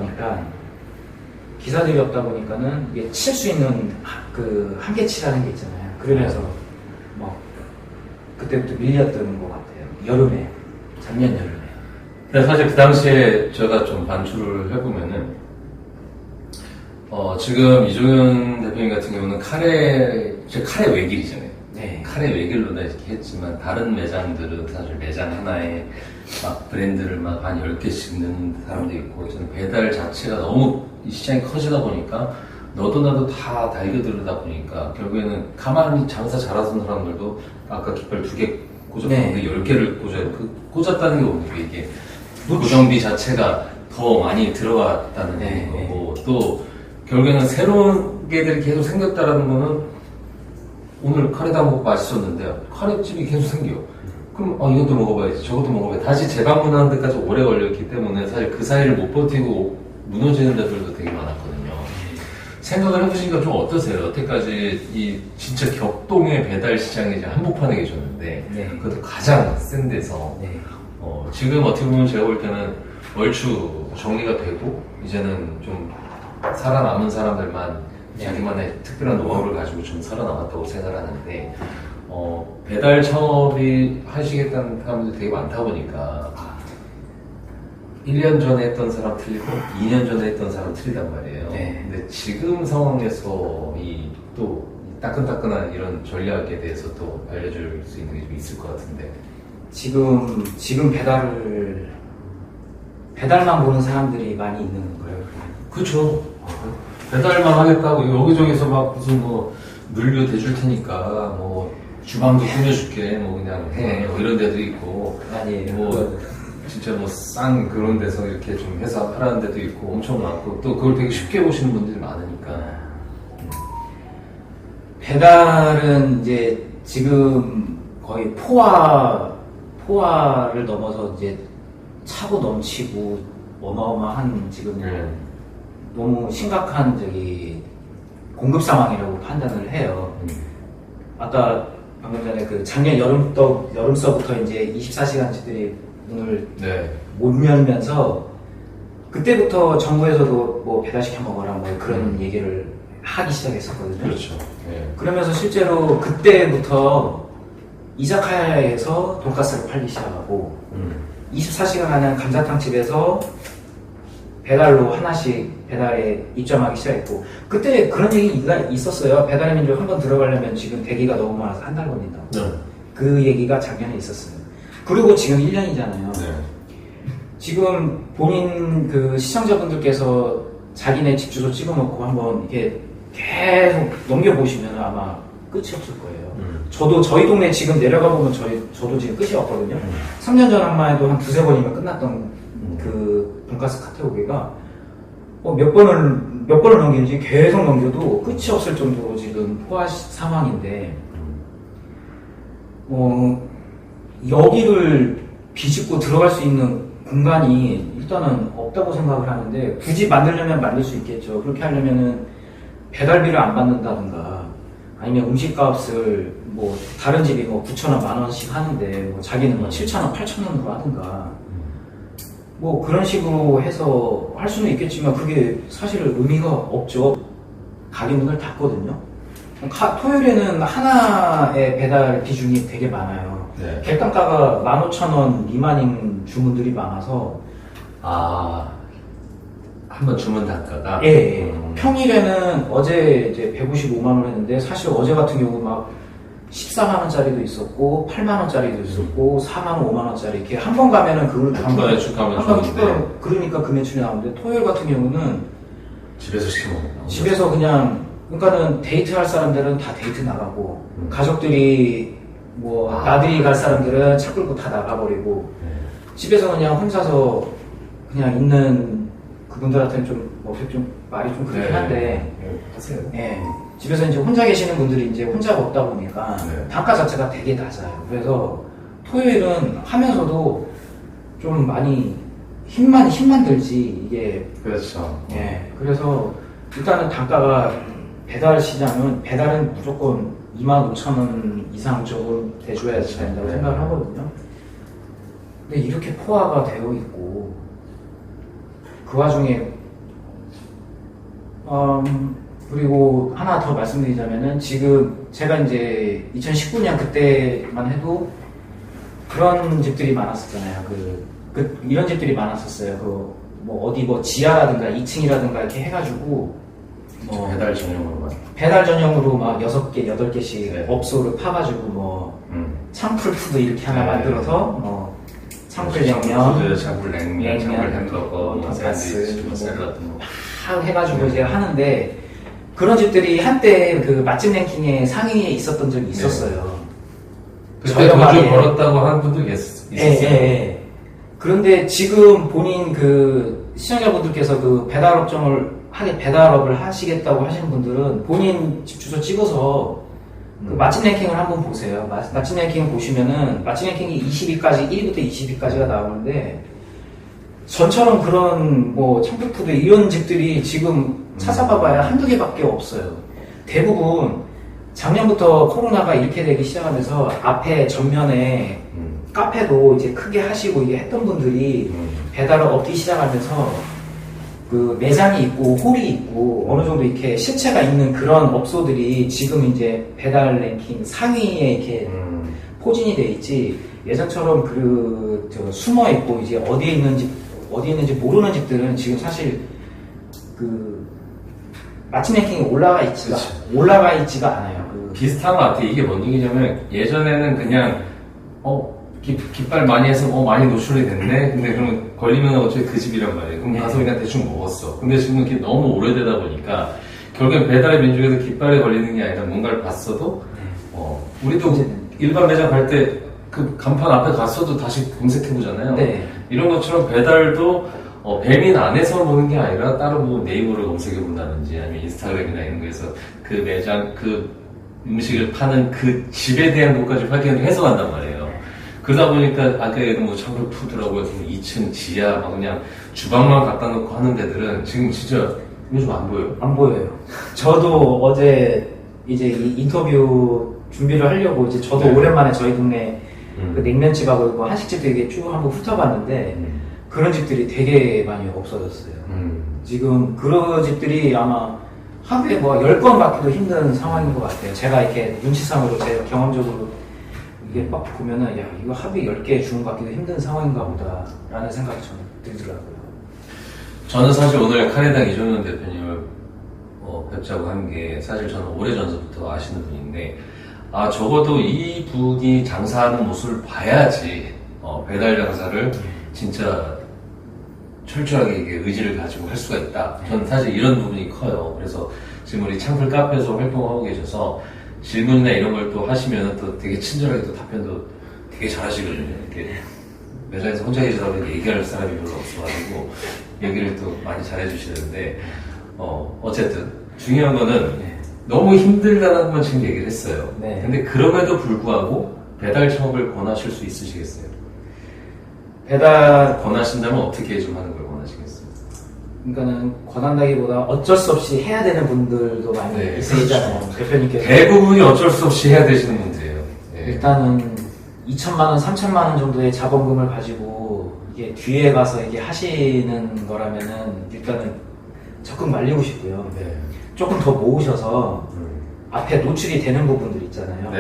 보니까는 이게 칠 수 있는 그 한계치라는 게 있잖아요. 그러면서 뭐 그때부터 밀렸던 것 같아요. 작년 여름에. 근데 사실 그 당시에 제가 좀 반출을 해보면은 지금 이종현 대표님 같은 경우는 카레 외길이잖아요. 네. 카레 외길로다 이렇게 했지만 다른 매장들은 사실 매장 하나에 막 브랜드를 막 한 10개씩 넣는 사람도 있고 저는 배달 자체가 너무 이 시장이 커지다 보니까 너도 나도 다 달겨들다 보니까 결국에는 가만히 장사 잘하던 사람들도 아까 깃발 2개 꽂았는데 10개를 꽂았다는 게 뭡니까 이게 고정비 자체가 더 많이 들어갔다는 거고 또 결국에는 새로운 게들이 계속 생겼다라는 거는 오늘 카레다 먹고 맛있었는데 카레집이 계속 생겨. 그럼 이것도 먹어봐야지 저것도 먹어봐야지 다시 재방문하는 데까지 오래 걸렸기 때문에 사실 그 사이를 못 버티고 무너지는 데들도 되게 많았거든요. 생각을 해보시니까 좀 어떠세요? 여태까지 이 진짜 격동의 배달 시장에 이제 한복판에 계셨는데 그것도 가장 센 데서 지금 어떻게 보면 제가 볼 때는 얼추 정리가 되고 이제는 좀 살아남은 사람들만 자기만의 특별한 노하우를 가지고 좀 살아남았다고 생각하는데 배달 창업이 하시겠다는 사람들이 되게 많다 보니까 1년 전에 했던 사람 틀리고 2년 전에 했던 사람 틀리단 말이에요. 근데 지금 상황에서 이 따끈따끈한 이런 전략에 대해서 또 알려줄 수 있는 게 좀 있을 것 같은데 지금 배달만 보는 사람들이 많이 있는 거예요. 그렇죠. 배달만 하겠다고 여기저기서 막 무슨 물류 대줄 테니까 주방도 꾸며줄게 그냥 해 이런 데도 있고 아니에요. 진짜 싼 그런 데서 이렇게 좀 해서 하라는 데도 있고 엄청 많고 또 그걸 되게 쉽게 보시는 분들이 많으니까 배달은 이제 지금 거의 포화를 넘어서 이제 차고 넘치고 어마어마한 지금 너무 심각한 공급 상황이라고 판단을 해요. 아까 방금 전에 그 작년 여름서부터 이제 24시간치들이 문을 못 열면서 그때부터 정부에서도 뭐 배달시켜 먹어라 뭐 그런 얘기를 하기 시작했었거든요. 그렇죠. 그러면서 실제로 그때부터 이자카야에서 돈가스를 팔기 시작하고 24시간 하는 감자탕 집에서 배달로 하나씩 배달에 입점하기 시작했고 그때 그런 얘기가 있었어요. 배달의 민족 한번 들어가려면 지금 대기가 너무 많아서 한 달 걸린다. 그 얘기가 작년에 있었어요. 그리고 지금 1년이잖아요. 지금 본인 그 시청자분들께서 자기네 집 주소 찍어놓고 한번 이렇게 계속 넘겨보시면 아마 끝이 없을 거예요. 저희 동네 지금 내려가 보면 저도 지금 끝이 없거든요. 3년 전만 해도 한 두세 번이면 끝났던 그 돈가스 카테고리가 몇 번을 넘기는지 계속 넘겨도 끝이 없을 정도로 지금 포화 상황인데 여기를 비집고 들어갈 수 있는 공간이 일단은 없다고 생각을 하는데 굳이 만들려면 만들 수 있겠죠. 그렇게 하려면은 배달비를 안 받는다든가 아니면 음식값을 다른 집이 9,000원, 10,000원씩 하는데 자기는 7,000원, 8,000원으로 하든가 그런 식으로 해서 할 수는 있겠지만 그게 사실 의미가 없죠. 가게 문을 닫거든요. 토요일에는 하나의 배달 비중이 되게 많아요. 객단가가 15,000원 미만인 주문들이 많아서 한번 주문 단가가 평일에는 어제 이제 155만원 했는데 사실 어제 같은 경우 막 14만원짜리도 있었고 8만원짜리도 있었고 4만원, 5만원짜리 이렇게 한 번 가면은 그걸 한 번에 축하하면 좋은데 그러니까 그 매출이 나오는데 토요일 같은 경우는 집에서 시켜 먹는 집에서 그냥, 그러니까는 데이트할 사람들은 다 데이트 나가고, 가족들이 뭐, 나들이 갈 사람들은 차 끌고 다 나가버리고, 집에서 그냥 혼자서 그냥 있는 그분들한테는 좀 말이 좀 그렇긴 한데, 하세요. 예. 집에서 이제 혼자 계시는 분들이 이제 혼자 먹다 보니까 단가 자체가 되게 낮아요. 그래서 토요일은 하면서도 좀 많이 힘만 들지, 이게. 그렇죠. 예. 그래서 일단은 단가가 배달은 무조건 25,000원 이상 쪽으로 대줘야 된다고 생각을 하거든요. 근데 이렇게 포화가 되어 있고, 그 와중에, 그리고 하나 더 말씀드리자면은, 지금 제가 이제 2019년 그때만 해도 그런 집들이 많았었잖아요. 이런 집들이 많았었어요. 어디 지하라든가 2층이라든가 이렇게 해가지고, 배달 전용으로 막 6개, 8개씩 업소를 파가지고 창풀 푸드 이렇게 하나 만들어서 창풀 냉면, 창풀 햄버거, 돈가스, 샐러드 해가지고 이제 하는데, 그런 집들이 한때 그 맛집 랭킹의 상위에 있었던 적이 있었어요. 그때 돈좀 벌었다고 하는 분도 있었어요. 예. 그런데 지금 본인 시청자분들께서 배달업을 하시겠다고 하시는 분들은 본인 집 주소 찍어서 맛집 랭킹을 한번 보세요. 맛집 랭킹을 보시면은 맛집 랭킹이 20위까지, 1위부터 20위까지가 나오는데, 전처럼 그런 청풀푸드 이런 집들이 지금 찾아봐봐야 한두 개밖에 없어요. 대부분 작년부터 코로나가 이렇게 되기 시작하면서 앞에 전면에 카페도 이제 크게 하시고 이게 했던 분들이 배달을 얻기 시작하면서 그 매장이 있고 홀이 있고 어느 정도 이렇게 실체가 있는 그런 업소들이 지금 이제 배달 랭킹 상위에 이렇게 포진이 돼 있지, 예전처럼 숨어 있고 이제 어디에 있는지 모르는 집들은 지금 사실 맛집 랭킹이 올라가 있지가 않아요. 비슷한 것 같아요. 이게 뭔 얘기냐면, 예전에는 그냥 깃발 많이 해서 많이 노출이 됐네. 근데 그러면 걸리면 어차피 그 집이란 말이에요. 그럼 가서 그냥 대충 먹었어. 근데 지금 이렇게 너무 오래되다 보니까 결국엔 배달의 민족에서 깃발에 걸리는 게 아니라 뭔가를 봤어도 우리도 일반 매장 갈 때 그 간판 앞에 갔어도 다시 검색해보잖아요. 네. 이런 것처럼 배달도 배민 안에서 보는 게 아니라 따로 네이버를 검색해본다든지 아니면 인스타그램이나 이런 거에서 그 매장, 그 음식을 파는 그 집에 대한 것까지 확인을 해서 간단 말이에요. 그러다 보니까 아까 얘기한 창풀 푸드라고 해서 2층 지하 막 그냥 주방만 갖다 놓고 하는 데들은 지금 진짜 요즘 안 보여요. 안 보여요. 저도 어제 이제 이 인터뷰 준비를 하려고 이제 저도 오랜만에 저희 동네 그 냉면집하고 한식집도 이게 쭉 한번 훑어봤는데 그런 집들이 되게 많이 없어졌어요. 지금 그런 집들이 아마 하루에 10번 받기도 힘든 상황인 것 같아요. 제가 이렇게 눈치상으로 제 경험적으로 이게 막 보면은, 이거 하루에 10개 주문 받기도 힘든 상황인가 보다 라는 생각이 저는 들더라고요. 저는 사실 오늘 카레당 이종현 대표님을 뵙자고 한 게, 사실 저는 오래전부터 아시는 분인데, 적어도 이 분이 장사하는 모습을 봐야지 배달 장사를 진짜 철저하게 이게 의지를 가지고 할 수가 있다. 저는 사실 이런 부분이 커요. 그래서 지금 우리 창풀 카페에서 활동하고 계셔서 질문이나 이런 걸 또 하시면 또 되게 친절하게 또 답변도 되게 잘하시거든요. 이렇게 매장에서 혼자 계시다 보니 얘기할 사람이 별로 없어가지고 얘기를 또 많이 잘해주시는데, 어쨌든 중요한 거는 너무 힘들다는 건 지금 얘기를 했어요. 네. 근데 그럼에도 불구하고 배달 창업을 권하실 수 있으시겠어요? 배달 권하신다면 어떻게 좀 하는 걸 권하시겠어요? 그러니까는 권한다기보다 어쩔 수 없이 해야 되는 분들도 많이 있으시잖아요. 그렇죠. 대표님께서 대부분이 어쩔 수 없이 해야 되시는 분들이에요. 일단은 2천만 원, 3천만 원 정도의 자본금을 가지고 이게 뒤에 가서 이게 하시는 거라면은 일단은 적극 말리고 싶고요. 조금 더 모으셔서 앞에 노출이 되는 부분들 있잖아요.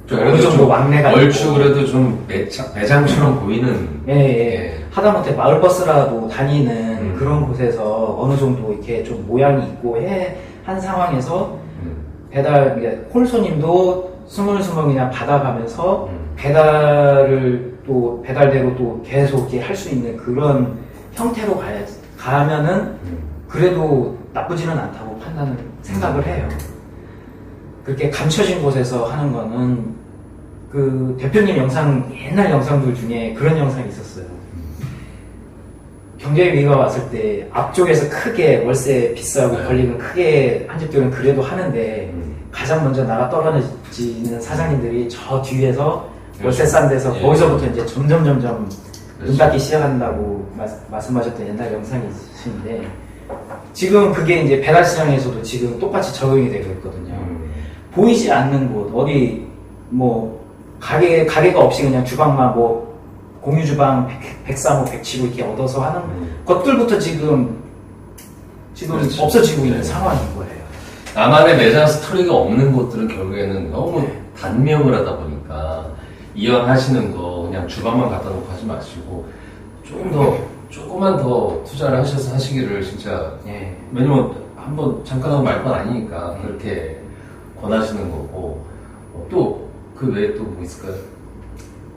어느 정도 왕래가 얼추 그래도 좀 매장처럼 보이는. 하다못해 마을버스라도 다니는 그런 곳에서 어느 정도 이렇게 좀 모양이 있고 한 상황에서 홀 손님도 스물스물 그냥 받아가면서 배달대로 또 계속 이렇게 할 수 있는 그런 형태로 가면은 그래도 나쁘지는 않다고 생각을 해요. 그렇게 감춰진 곳에서 하는 거는 그 대표님 영상, 옛날 영상들 중에 그런 영상이 있었어요. 경제위기가 왔을 때 앞쪽에서 크게 월세 비싸고 권리금 크게 한 집들은 그래도 하는데 가장 먼저 나가 떨어지는 사장님들이 저 뒤에서 월세 싼 데서 거기서부터 이제 점점 눈 닫기 시작한다고 말씀하셨던 옛날 영상이 있으신데 지금 그게 이제 배달 시장에서도 지금 똑같이 적용이 되고 있거든요. 보이지 않는 곳, 어디 뭐 가게가 없이 그냥 주방만 뭐 공유 주방 103호 107호 이렇게 얻어서 하는 것들부터 지금 그렇죠. 없어지고 있는 상황인 거예요. 나만의 매장 스토리가 없는 곳들은 결국에는 너무 단명을 하다 보니까 이왕 하시는 거 그냥 주방만 갖다 놓고 하지 마시고 조금만 더 투자를 하셔서 하시기를 진짜 왜냐면 한번 잠깐 하고 말 건 아니니까 그렇게 권하시는 거고 또 그 외에 또 뭐 있을까요?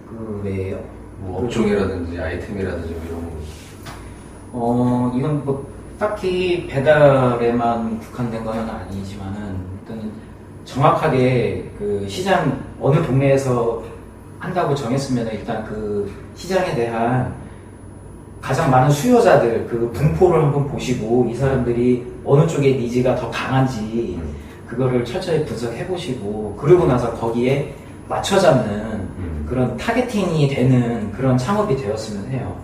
그 외에요? 뭐 업종이라든지 아이템이라든지 뭐 이런 거 이건 뭐 딱히 배달에만 국한된 건 아니지만은 일단 정확하게 그 시장 어느 동네에서 한다고 정했으면 일단 그 시장에 대한 가장 많은 수요자들 그 분포를 한번 보시고 이 사람들이 어느 쪽에 니즈가 더 강한지 그거를 철저히 분석해 보시고 그러고 나서 거기에 맞춰 잡는 그런 타겟팅이 되는 그런 창업이 되었으면 해요.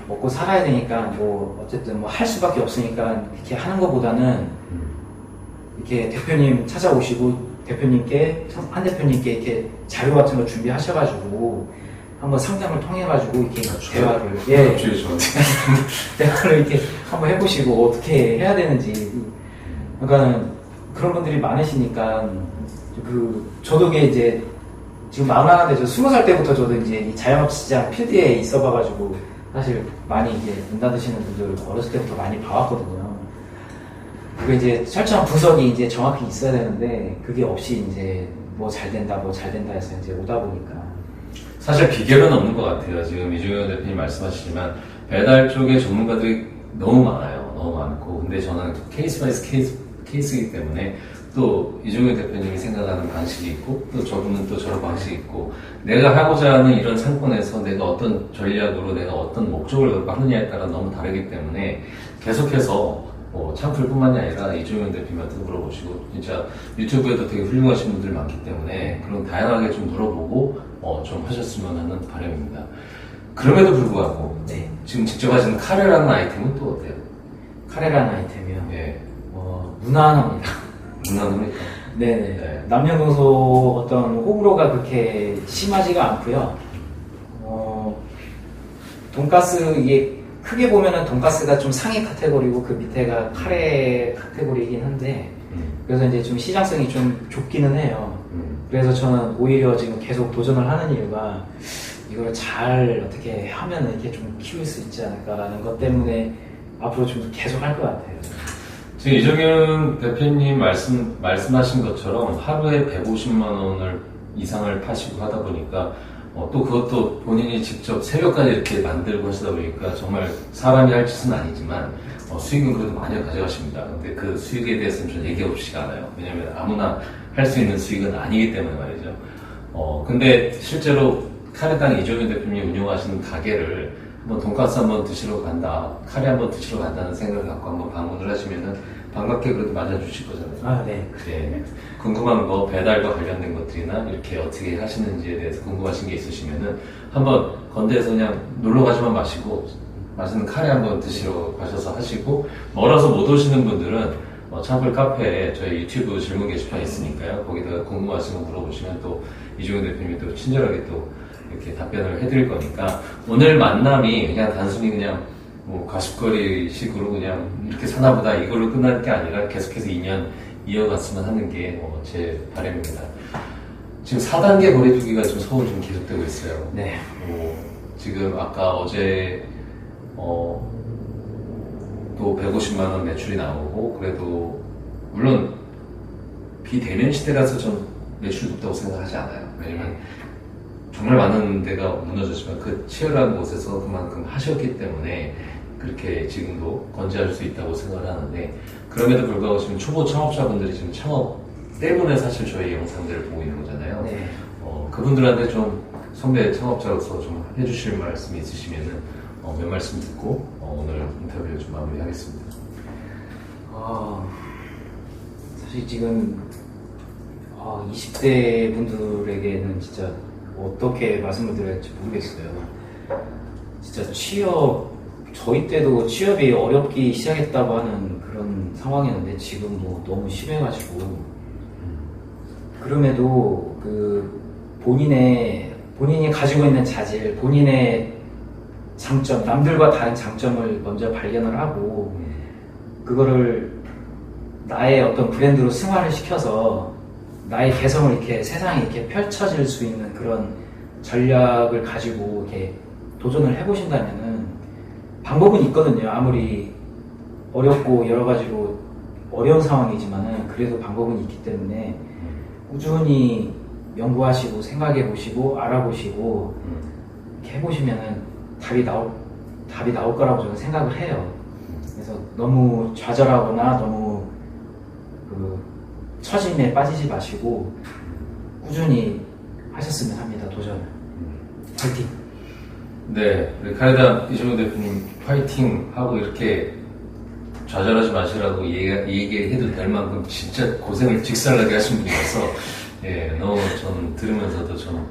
먹고 살아야 되니까 뭐 어쨌든 뭐 할 수밖에 없으니까 이렇게 하는 것보다는 이렇게 대표님 찾아오시고 한 대표님께 이렇게 자료 같은 거 준비하셔가지고 한번 상담을 통해가지고 이렇게 대화를 대화를 이렇게 한번 해보시고 어떻게 해야 되는지 그러니까 그런 분들이 많으시니까 저도 이제 지금 41인데 저 20살 때부터 저도 이제 이 자영업 시장 필드에 있어봐가지고 사실 많이 이제 문 닫으시는 분들 어렸을 때부터 많이 봐왔거든요. 그게 이제 철저한 분석이 이제 정확히 있어야 되는데 그게 없이 이제 뭐 잘 된다 해서 이제 오다 보니까 사실 비결은 없는 것 같아요. 지금 이종현 대표님 말씀하시지만 배달 쪽에 전문가들이 너무 많아요. 너무 많고 근데 저는 케이스 바이 케이스이기 때문에 또 이종현 대표님이 생각하는 방식이 있고 또 저분은 또 저런 방식이 있고 내가 하고자 하는 이런 상권에서 내가 어떤 전략으로 내가 어떤 목적을 갖고 하느냐에 따라 너무 다르기 때문에 계속해서 창풀뿐만이 아니라 이종현 대표님한테 물어보시고 진짜 유튜브에도 되게 훌륭하신 분들 많기 때문에 그런 다양하게 좀 물어보고 좀 하셨으면 하는 바람입니다. 그럼에도 불구하고 지금 직접 하시는 카레라는 아이템은 또 어때요? 카레라는 아이템이요? 무난합니다. 무난합니까? 네네. 남녀노소 어떤 호불호가 그렇게 심하지가 않고요. 돈가스 이게 크게 보면은 돈가스가 좀 상위 카테고리고 그 밑에가 카레 카테고리이긴 한데 그래서 이제 좀 시장성이 좀 좁기는 해요. 그래서 저는 오히려 지금 계속 도전을 하는 이유가 이걸 잘 어떻게 하면 이렇게 좀 키울 수 있지 않을까라는 것 때문에 앞으로 좀 계속 할 것 같아요. 지금 이종현 대표님 말씀하신 것처럼 하루에 150만 원을 이상을 파시고 하다 보니까 또 그것도 본인이 직접 새벽까지 이렇게 만들고 하시다 보니까 정말 사람이 할 짓은 아니지만 수익은 그래도 많이 가져가십니다. 근데 그 수익에 대해서는 좀 얘기하고 싶지가 않아요. 왜냐면 아무나 할 수 있는 수익은 아니기 때문에 말이죠. 근데 실제로 카레당 이종현 대표님이 운영하시는 가게를 한번 돈가스 한번 드시러 간다, 카레 한번 드시러 간다는 생각을 갖고 한번 방문을 하시면은 반갑게 그래도 맞아주실 거잖아요. 네. 네. 궁금한 거, 배달과 관련된 것들이나 이렇게 어떻게 하시는지에 대해서 궁금하신 게 있으시면은 한번 건대에서 그냥 놀러 가지만 마시고 맛있는 카레 한번 드시러 가셔서 하시고 멀어서 못 오시는 분들은 창풀 카페에 저희 유튜브 질문 게시판 있으니까요. 거기다가 궁금하신 거 물어보시면 또 이종현 대표님이 또 친절하게 또 이렇게 답변을 해드릴 거니까 오늘 만남이 그냥 단순히 그냥 뭐 가십거리식으로 그냥 이렇게 사나보다 이걸로 끝날 게 아니라 계속해서 2년 이어갔으면 하는 게 제 바람입니다. 지금 4단계 거리두기가 좀 서울 좀 계속되고 있어요. 네. 지금 아까 어제 또 150만 원 매출이 나오고 그래도 물론 비대면 시대라서 전 매출이 높다고 생각하지 않아요. 왜냐면 정말 많은 데가 무너졌지만 그 치열한 곳에서 그만큼 하셨기 때문에 그렇게 지금도 건재할 수 있다고 생각을 하는데, 그럼에도 불구하고 지금 초보 창업자분들이 지금 창업 때문에 사실 저희 영상들을 보고 있는 거잖아요. 네. 그분들한테 좀 선배 창업자로서 좀 해주실 말씀이 있으시면은 몇 말씀 듣고 오늘 인터뷰를 좀 마무리하겠습니다. 사실 지금 20대 분들에게는 진짜 어떻게 말씀을 드려야 할지 모르겠어요. 진짜 저희 때도 취업이 어렵기 시작했다고 하는 그런 상황이었는데 지금 뭐 너무 심해가지고, 그럼에도 본인이 가지고 있는 자질, 본인의 장점, 남들과 다른 장점을 먼저 발견을 하고 그거를 나의 어떤 브랜드로 승화를 시켜서 나의 개성을 이렇게 세상에 이렇게 펼쳐질 수 있는 그런 전략을 가지고 이렇게 도전을 해보신다면은 방법은 있거든요. 아무리 어렵고 여러 가지로 어려운 상황이지만은 그래도 방법은 있기 때문에 꾸준히 연구하시고 생각해 보시고 알아보시고 이렇게 해보시면은 답이 나올 거라고 저는 생각을 해요. 그래서 너무 좌절하거나 너무 처짐에 빠지지 마시고 꾸준히 하셨으면 합니다. 도전을. 파이팅! 네, 우리 카레당 이종훈 대표님 파이팅 하고 이렇게 좌절하지 마시라고 얘기해도 될 만큼 진짜 고생을 직살나게 하신 분이라서 너무 전 들으면서도 좀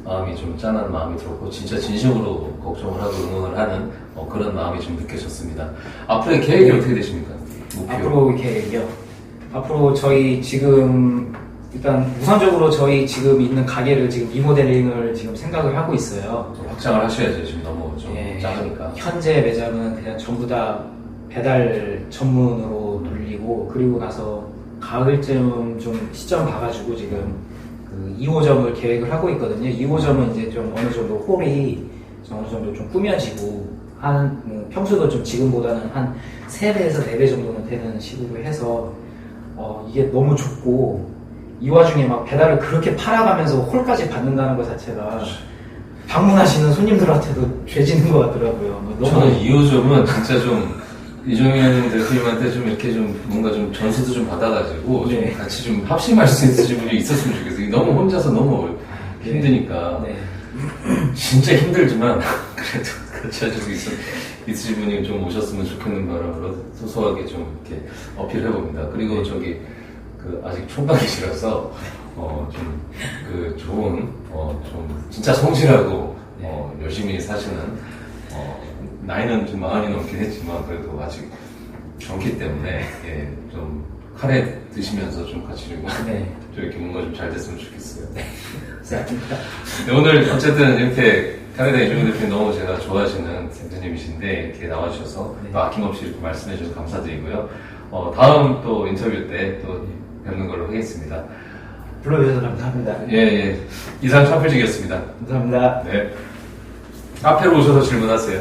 마음이 좀 짠한 마음이 들었고 진짜 진심으로 걱정을 하고 응원을 하는 그런 마음이 좀 느껴졌습니다. 앞으로의 계획이 어떻게 되십니까? 목표? 앞으로 계획이요? 앞으로 저희 지금 일단 우선적으로 저희 지금 있는 가게를 지금 리모델링을 지금 생각을 하고 있어요. 좀 확장을 하셔야죠. 지금 너무 좀 작으니까. 현재 매장은 그냥 전부 다 배달 전문으로 돌리고, 그리고 나서 가을쯤 좀 시점 봐가지고 지금 2호점을 계획을 하고 있거든요. 2호점은 이제 좀 어느 정도 홀이 어느 정도 좀 꾸며지고 평수도 좀 지금보다는 한 3배에서 4배 정도는 되는 식으로 해서 이게 너무 좋고, 이 와중에 막 배달을 그렇게 팔아가면서 홀까지 받는다는 것 자체가 방문하시는 손님들한테도 죄지는 것 같더라고요. 저는 2호점은 진짜 좀 이종현 대표님한테 좀 이렇게 좀 뭔가 좀 전수도 좀 받아가지고 좀 같이 좀 합심할 수 있으신 분이 있었으면 좋겠어요. 너무 혼자서 너무 힘드니까. 진짜 힘들지만 그래도 같이 해줄 수 있으신 분이 좀 오셨으면 좋겠는 바람으로 소소하게 좀 이렇게 어필해봅니다. 그리고 저기 아직 총각이시라서 좀 좋은 좀 진짜 성실하고 열심히 사시는 나이는 좀 40이 넘긴 했지만 그래도 아직 젊기 때문에 좀 카레 드시면서 좀 같이 좀 이렇게 뭔가 좀 잘 됐으면 좋겠어요. 감사합니다. 오늘 어쨌든 이렇게 카레당 이종훈 대표님 너무 제가 좋아하시는 대표님이신데 이렇게 나와주셔서 또 아낌없이 이렇게 말씀해 주셔서 감사드리고요. 다음 또 인터뷰 때 또 뵙는 걸로 하겠습니다. 불러주셔서 감사합니다. 이상 차필직이었습니다. 감사합니다. 네. 앞에로 오셔서 질문하세요.